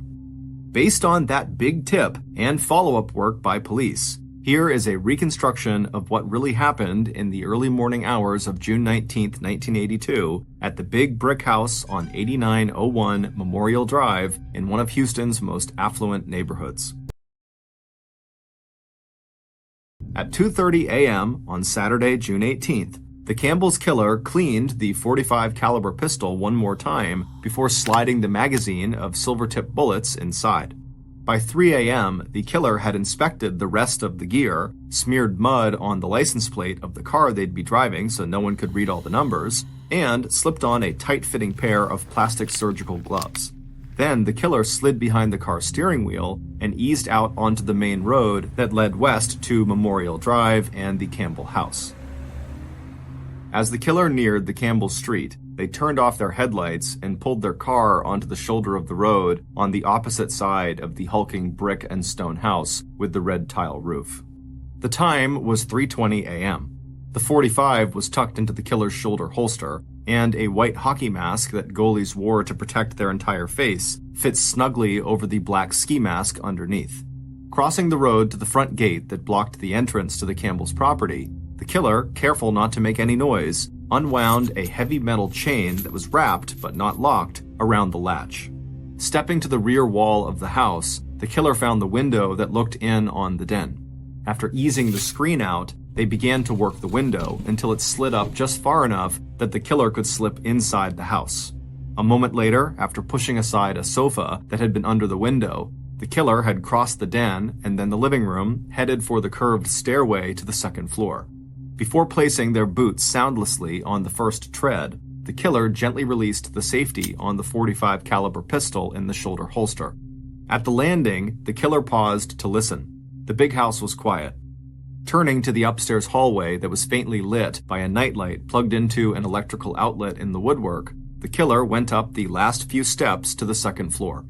Based on that big tip and follow-up work by police, here is a reconstruction of what really happened in the early morning hours of June 19, 1982, at the Big Brick House on 8901 Memorial Drive in one of Houston's most affluent neighborhoods. At 2:30 a.m. on Saturday, June 18th, the Campbell's killer cleaned the .45 caliber pistol one more time before sliding the magazine of silver-tipped bullets inside. By 3 a.m., the killer had inspected the rest of the gear, smeared mud on the license plate of the car they'd be driving so no one could read all the numbers, and slipped on a tight-fitting pair of plastic surgical gloves. Then the killer slid behind the car's steering wheel and eased out onto the main road that led west to Memorial Drive and the Campbell house. As the killer neared the Campbell Street, they turned off their headlights and pulled their car onto the shoulder of the road on the opposite side of the hulking brick and stone house with the red tile roof. The time was 3:20 a.m. The .45 was tucked into the killer's shoulder holster, and a white hockey mask that goalies wore to protect their entire face fit snugly over the black ski mask underneath. Crossing the road to the front gate that blocked the entrance to the Campbell's property, the killer, careful not to make any noise, unwound a heavy metal chain that was wrapped, but not locked, around the latch. Stepping to the rear wall of the house, the killer found the window that looked in on the den. After easing the screen out, they began to work the window until it slid up just far enough that the killer could slip inside the house. A moment later, after pushing aside a sofa that had been under the window, the killer had crossed the den and then the living room, headed for the curved stairway to the second floor. Before placing their boots soundlessly on the first tread, the killer gently released the safety on the .45 caliber pistol in the shoulder holster. At the landing, the killer paused to listen. The big house was quiet. Turning to the upstairs hallway that was faintly lit by a nightlight plugged into an electrical outlet in the woodwork, the killer went up the last few steps to the second floor.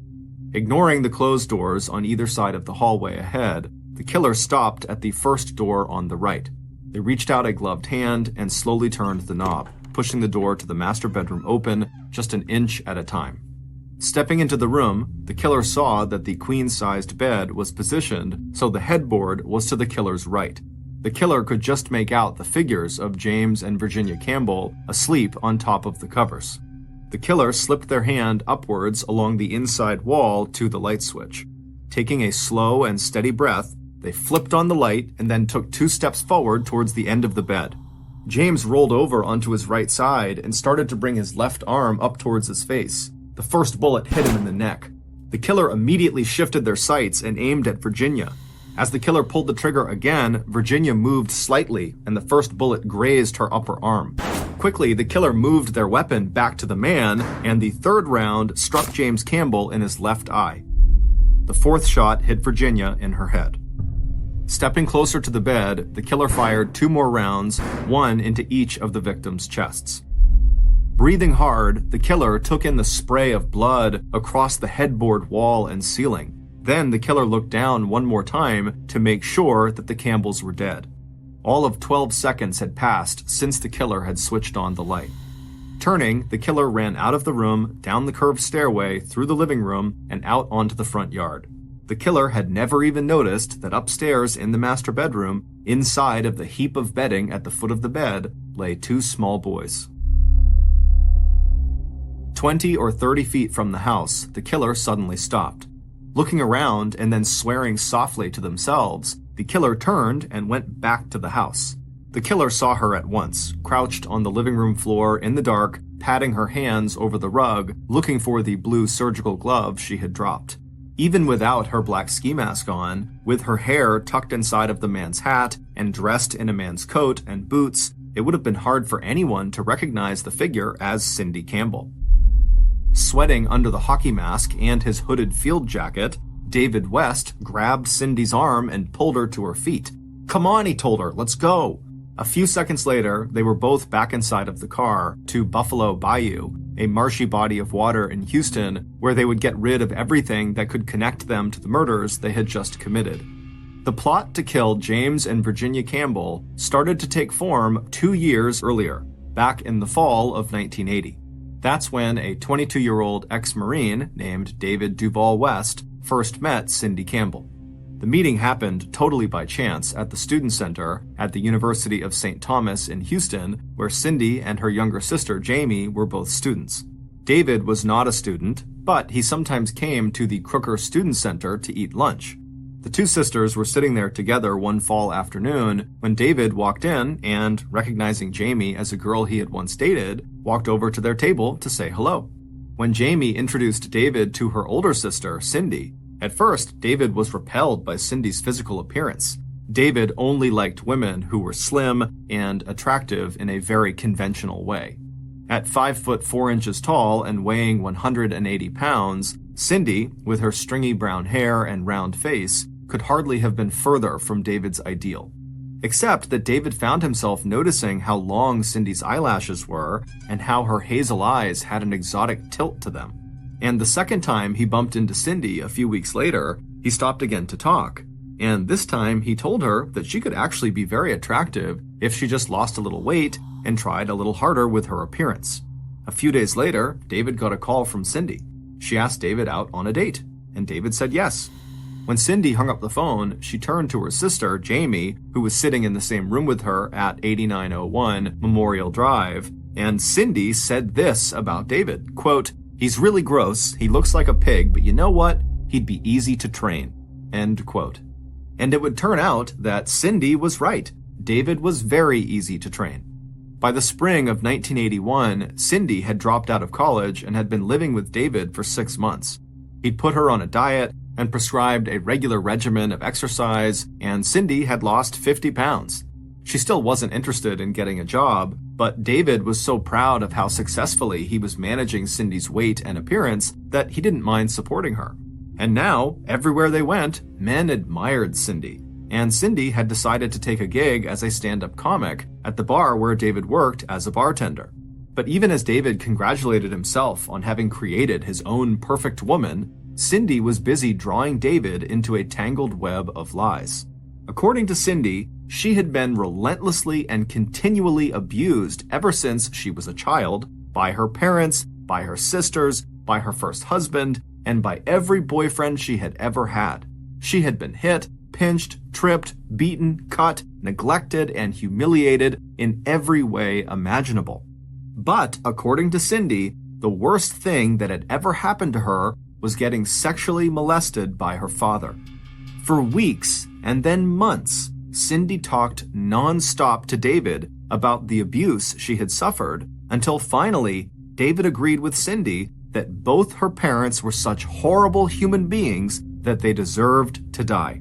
Ignoring the closed doors on either side of the hallway ahead, the killer stopped at the first door on the right. They reached out a gloved hand and slowly turned the knob, pushing the door to the master bedroom open just an inch at a time. Stepping into the room, the killer saw that the queen-sized bed was positioned so the headboard was to the killer's right. The killer could just make out the figures of James and Virginia Campbell asleep on top of the covers. The killer slipped their hand upwards along the inside wall to the light switch. Taking a slow and steady breath, they flipped on the light and then took 2 steps forward towards the end of the bed. James rolled over onto his right side and started to bring his left arm up towards his face. The first bullet hit him in the neck. The killer immediately shifted their sights and aimed at Virginia. As the killer pulled the trigger again, Virginia moved slightly and the first bullet grazed her upper arm. Quickly, the killer moved their weapon back to the man, and the third round struck James Campbell in his left eye. The fourth shot hit Virginia in her head. Stepping closer to the bed, the killer fired 2 more rounds, one into each of the victims' chests. Breathing hard, the killer took in the spray of blood across the headboard wall and ceiling. Then the killer looked down one more time to make sure that the Campbells were dead. All of 12 seconds had passed since the killer had switched on the light. Turning, the killer ran out of the room, down the curved stairway, through the living room, and out onto the front yard. The killer had never even noticed that upstairs in the master bedroom, inside of the heap of bedding at the foot of the bed, lay 2 small boys. 20 or 30 feet from the house, the killer suddenly stopped. Looking around and then swearing softly to themselves, the killer turned and went back to the house. The killer saw her at once, crouched on the living room floor in the dark, patting her hands over the rug, looking for the blue surgical glove she had dropped. Even without her black ski mask on, with her hair tucked inside of the man's hat and dressed in a man's coat and boots, it would have been hard for anyone to recognize the figure as Cindy Campbell. Sweating under the hockey mask and his hooded field jacket, David West grabbed Cindy's arm and pulled her to her feet. "Come on," he told her, "let's go." A few seconds later, they were both back inside of the car to Buffalo Bayou, a marshy body of water in Houston where they would get rid of everything that could connect them to the murders they had just committed. The plot to kill James and Virginia Campbell started to take form 2 years earlier, back in the fall of 1980. That's when a 22-year-old ex-Marine named David Duval West first met Cindy Campbell. The meeting happened totally by chance at the Student Center at the University of St. Thomas in Houston, where Cindy and her younger sister Jamie were both students. David was not a student, but he sometimes came to the Crooker Student Center to eat lunch. The two sisters were sitting there together one fall afternoon when David walked in and, recognizing Jamie as a girl he had once dated, walked over to their table to say hello. When Jamie introduced David to her older sister, Cindy, at first, David was repelled by Cindy's physical appearance. David only liked women who were slim and attractive in a very conventional way. At 5 foot 4 inches tall and weighing 180 pounds, Cindy, with her stringy brown hair and round face, could hardly have been further from David's ideal. Except that David found himself noticing how long Cindy's eyelashes were and how her hazel eyes had an exotic tilt to them. And the second time he bumped into Cindy a few weeks later, he stopped again to talk. And this time he told her that she could actually be very attractive if she just lost a little weight and tried a little harder with her appearance. A few days later, David got a call from Cindy. She asked David out on a date, and David said yes. When Cindy hung up the phone, she turned to her sister, Jamie, who was sitting in the same room with her at 8901 Memorial Drive, and Cindy said this about David, quote, "He's really gross, he looks like a pig, but you know what? He'd be easy to train." End quote. And it would turn out that Cindy was right. David was very easy to train. By the spring of 1981, Cindy had dropped out of college and had been living with David for 6 months. He'd put her on a diet and prescribed a regular regimen of exercise, and Cindy had lost 50 pounds. She still wasn't interested in getting a job, but David was so proud of how successfully he was managing Cindy's weight and appearance that he didn't mind supporting her. And now, everywhere they went, men admired Cindy. And Cindy had decided to take a gig as a stand-up comic at the bar where David worked as a bartender. But even as David congratulated himself on having created his own perfect woman, Cindy was busy drawing David into a tangled web of lies. According to Cindy, she had been relentlessly and continually abused ever since she was a child, by her parents, by her sisters, by her first husband, and by every boyfriend she had ever had. She had been hit, pinched, tripped, beaten, cut, neglected, and humiliated in every way imaginable. But, according to Cindy, the worst thing that had ever happened to her was getting sexually molested by her father. For weeks, and then months, Cindy talked non-stop to David about the abuse she had suffered, until finally, David agreed with Cindy that both her parents were such horrible human beings that they deserved to die.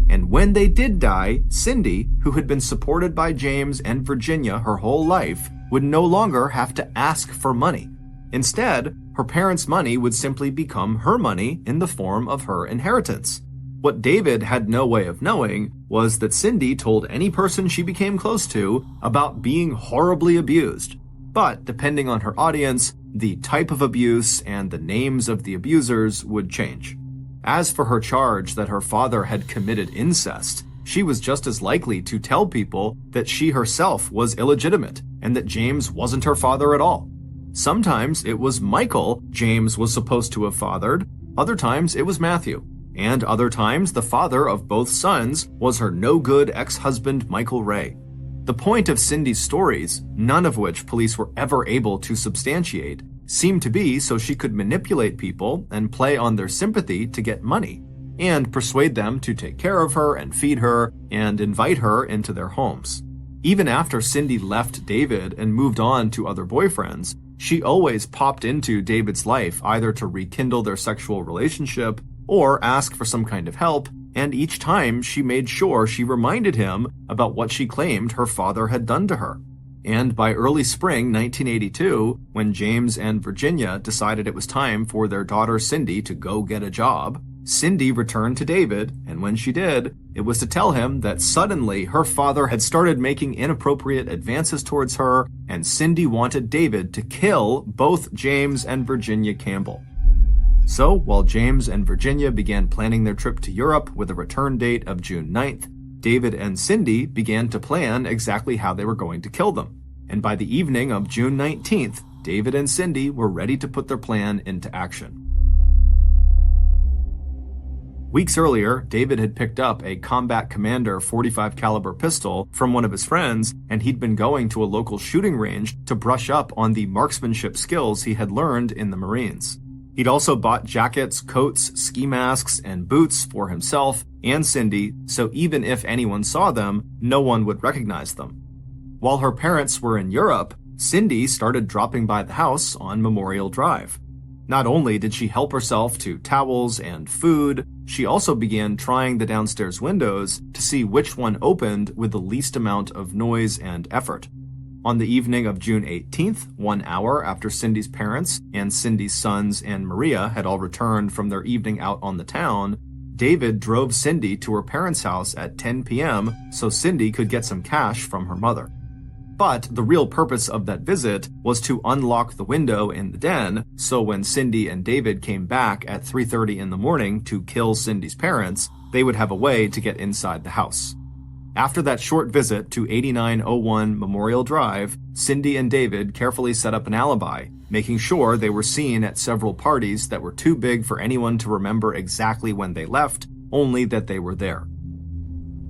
And when they did die, Cindy, who had been supported by James and Virginia her whole life, would no longer have to ask for money. Instead, her parents' money would simply become her money in the form of her inheritance. What David had no way of knowing was that Cindy told any person she became close to about being horribly abused. But depending on her audience, the type of abuse and the names of the abusers would change. As for her charge that her father had committed incest, she was just as likely to tell people that she herself was illegitimate and that James wasn't her father at all. Sometimes it was Michael James was supposed to have fathered, other times it was Matthew, and other times the father of both sons was her no-good ex-husband Michael Ray. The point of Cindy's stories, none of which police were ever able to substantiate, seemed to be so she could manipulate people and play on their sympathy to get money, and persuade them to take care of her and feed her and invite her into their homes. Even after Cindy left David and moved on to other boyfriends, she always popped into David's life either to rekindle their sexual relationship or ask for some kind of help, and each time she made sure she reminded him about what she claimed her father had done to her. And by early spring 1982, when James and Virginia decided it was time for their daughter Cindy to go get a job, Cindy returned to David, and when she did, it was to tell him that suddenly her father had started making inappropriate advances towards her, and Cindy wanted David to kill both James and Virginia Campbell. So, while James and Virginia began planning their trip to Europe with a return date of June 9th, David and Cindy began to plan exactly how they were going to kill them. And by the evening of June 19th, David and Cindy were ready to put their plan into action. Weeks earlier, David had picked up a Combat Commander .45 caliber pistol from one of his friends, and he'd been going to a local shooting range to brush up on the marksmanship skills he had learned in the Marines. He'd also bought jackets, coats, ski masks, and boots for himself and Cindy, so even if anyone saw them, no one would recognize them. While her parents were in Europe, Cindy started dropping by the house on Memorial Drive. Not only did she help herself to towels and food, she also began trying the downstairs windows to see which one opened with the least amount of noise and effort. On the evening of June 18th, 1 hour after Cindy's parents and Cindy's sons and Maria had all returned from their evening out on the town, David drove Cindy to her parents' house at 10 p.m. so Cindy could get some cash from her mother. But the real purpose of that visit was to unlock the window in the den, so when Cindy and David came back at 3:30 in the morning to kill Cindy's parents, they would have a way to get inside the house. After that short visit to 8901 Memorial Drive, Cindy and David carefully set up an alibi, making sure they were seen at several parties that were too big for anyone to remember exactly when they left, only that they were there.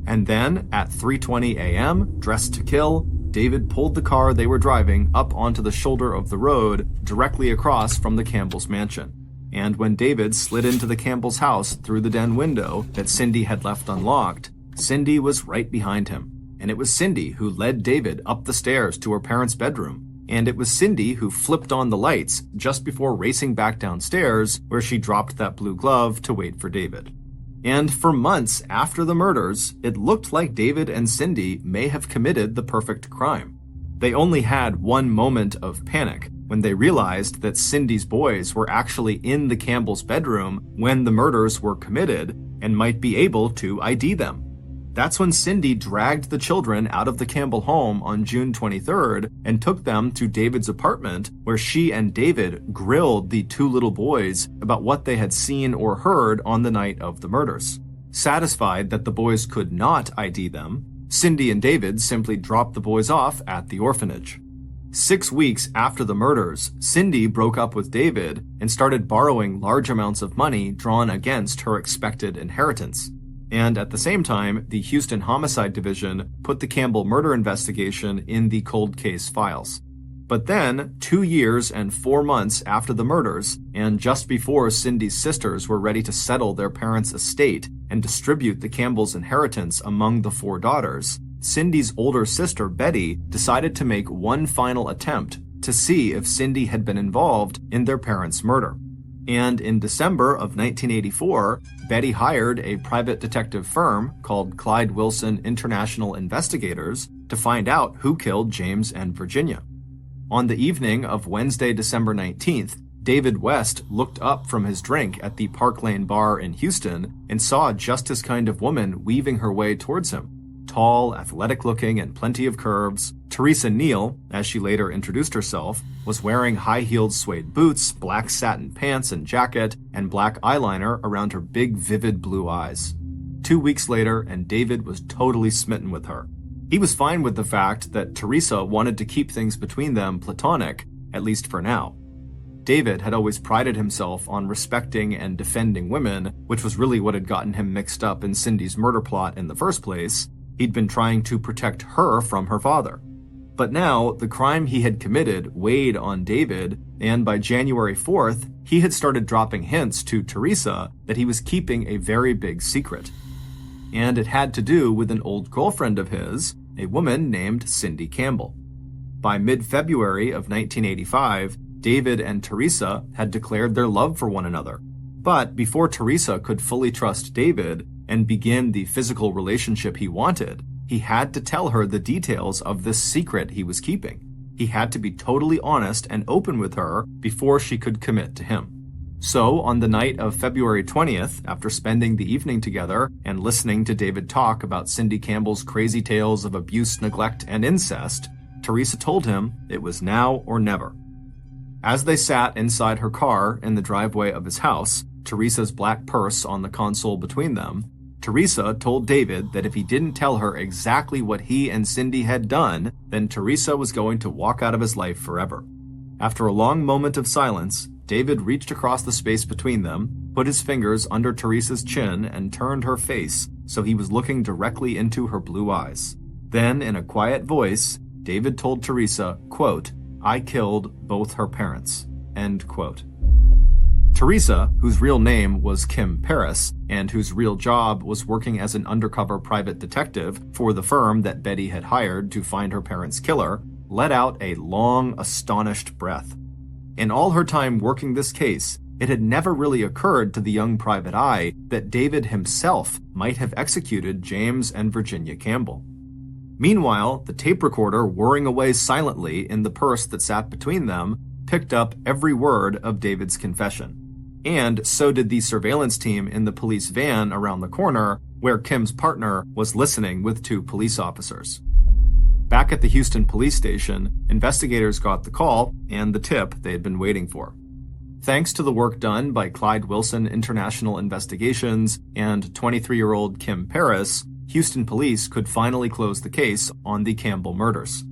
And then, at 3:20 a.m., dressed to kill, David pulled the car they were driving up onto the shoulder of the road directly across from the Campbell's mansion. And when David slid into the Campbell's house through the den window that Cindy had left unlocked, Cindy was right behind him, and it was Cindy who led David up the stairs to her parents' bedroom, and it was Cindy who flipped on the lights just before racing back downstairs where she dropped that blue glove to wait for David. And for months after the murders, it looked like David and Cindy may have committed the perfect crime. They only had one moment of panic when they realized that Cindy's boys were actually in the Campbell's bedroom when the murders were committed and might be able to ID them. That's when Cindy dragged the children out of the Campbell home on June 23rd and took them to David's apartment, where she and David grilled the two little boys about what they had seen or heard on the night of the murders. Satisfied that the boys could not ID them, Cindy and David simply dropped the boys off at the orphanage. 6 weeks after the murders, Cindy broke up with David and started borrowing large amounts of money drawn against her expected inheritance. And at the same time, the Houston Homicide Division put the Campbell murder investigation in the cold case files. But then, 2 years and 4 months after the murders, and just before Cindy's sisters were ready to settle their parents' estate and distribute the Campbell's inheritance among the 4 daughters, Cindy's older sister, Betty, decided to make one final attempt to see if Cindy had been involved in their parents' murder. And in December of 1984, Betty hired a private detective firm called Clyde Wilson International Investigators to find out who killed James and Virginia. On the evening of Wednesday, December 19th, David West looked up from his drink at the Park Lane bar in Houston and saw just his kind of woman weaving her way towards him. Tall, athletic-looking, and plenty of curves, Teresa Neal, as she later introduced herself, was wearing high-heeled suede boots, black satin pants and jacket, and black eyeliner around her big, vivid blue eyes. 2 weeks later, and David was totally smitten with her. He was fine with the fact that Teresa wanted to keep things between them platonic, at least for now. David had always prided himself on respecting and defending women, which was really what had gotten him mixed up in Cindy's murder plot in the first place. He'd been trying to protect her from her father. But now, the crime he had committed weighed on David, and by January 4th, he had started dropping hints to Teresa that he was keeping a very big secret. And it had to do with an old girlfriend of his, a woman named Cindy Campbell. By mid-February of 1985, David and Teresa had declared their love for one another. But before Teresa could fully trust David and begin the physical relationship he wanted, he had to tell her the details of this secret he was keeping. He had to be totally honest and open with her before she could commit to him. So, on the night of February 20th, after spending the evening together and listening to David talk about Cindy Campbell's crazy tales of abuse, neglect, and incest, Teresa told him it was now or never. As they sat inside her car in the driveway of his house, Teresa's black purse on the console between them, Teresa told David that if he didn't tell her exactly what he and Cindy had done, then Teresa was going to walk out of his life forever. After a long moment of silence, David reached across the space between them, put his fingers under Teresa's chin, and turned her face so he was looking directly into her blue eyes. Then, in a quiet voice, David told Teresa, quote, "I killed both her parents," end quote. Teresa, whose real name was Kim Paris, and whose real job was working as an undercover private detective for the firm that Betty had hired to find her parents' killer, let out a long, astonished breath. In all her time working this case, it had never really occurred to the young private eye that David himself might have executed James and Virginia Campbell. Meanwhile, the tape recorder whirring away silently in the purse that sat between them picked up every word of David's confession. And so did the surveillance team in the police van around the corner, where Kim's partner was listening with 2 police officers. Back at the Houston police station, investigators got the call and the tip they had been waiting for. Thanks to the work done by Clyde Wilson International Investigations and 23-year-old Kim Paris, Houston police could finally close the case on the Campbell murders.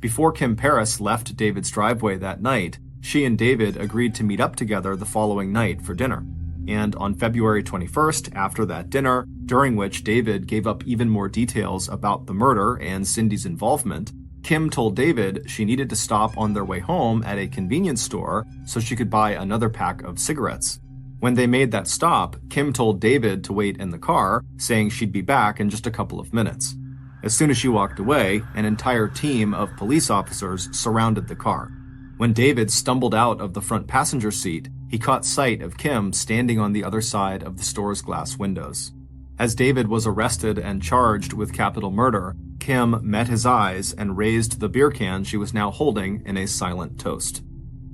Before Kim Paris left David's driveway that night, she and David agreed to meet up together the following night for dinner. And on February 21st, after that dinner, during which David gave up even more details about the murder and Cindy's involvement, Kim told David she needed to stop on their way home at a convenience store so she could buy another pack of cigarettes. When they made that stop, Kim told David to wait in the car, saying she'd be back in just a couple of minutes. As soon as she walked away, an entire team of police officers surrounded the car. When David stumbled out of the front passenger seat, he caught sight of Kim standing on the other side of the store's glass windows. As David was arrested and charged with capital murder, Kim met his eyes and raised the beer can she was now holding in a silent toast.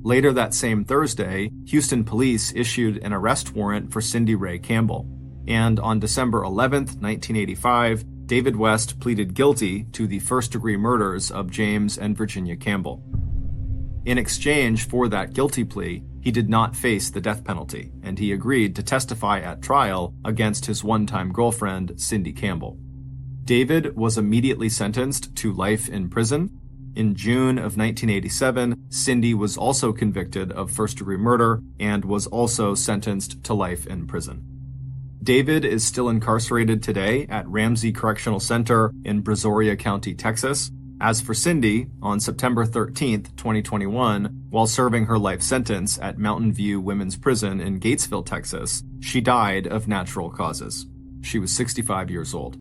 Later that same Thursday, Houston police issued an arrest warrant for Cindy Ray Campbell. And on December 11, 1985, David West pleaded guilty to the first-degree murders of James and Virginia Campbell. In exchange for that guilty plea, he did not face the death penalty, and he agreed to testify at trial against his one-time girlfriend, Cindy Campbell. David was immediately sentenced to life in prison. In June of 1987, Cindy was also convicted of first-degree murder and was also sentenced to life in prison. David is still incarcerated today at Ramsey Correctional Center in Brazoria County, Texas. As for Cindy, on September 13, 2021, while serving her life sentence at Mountain View Women's Prison in Gatesville, Texas, she died of natural causes. She was 65 years old.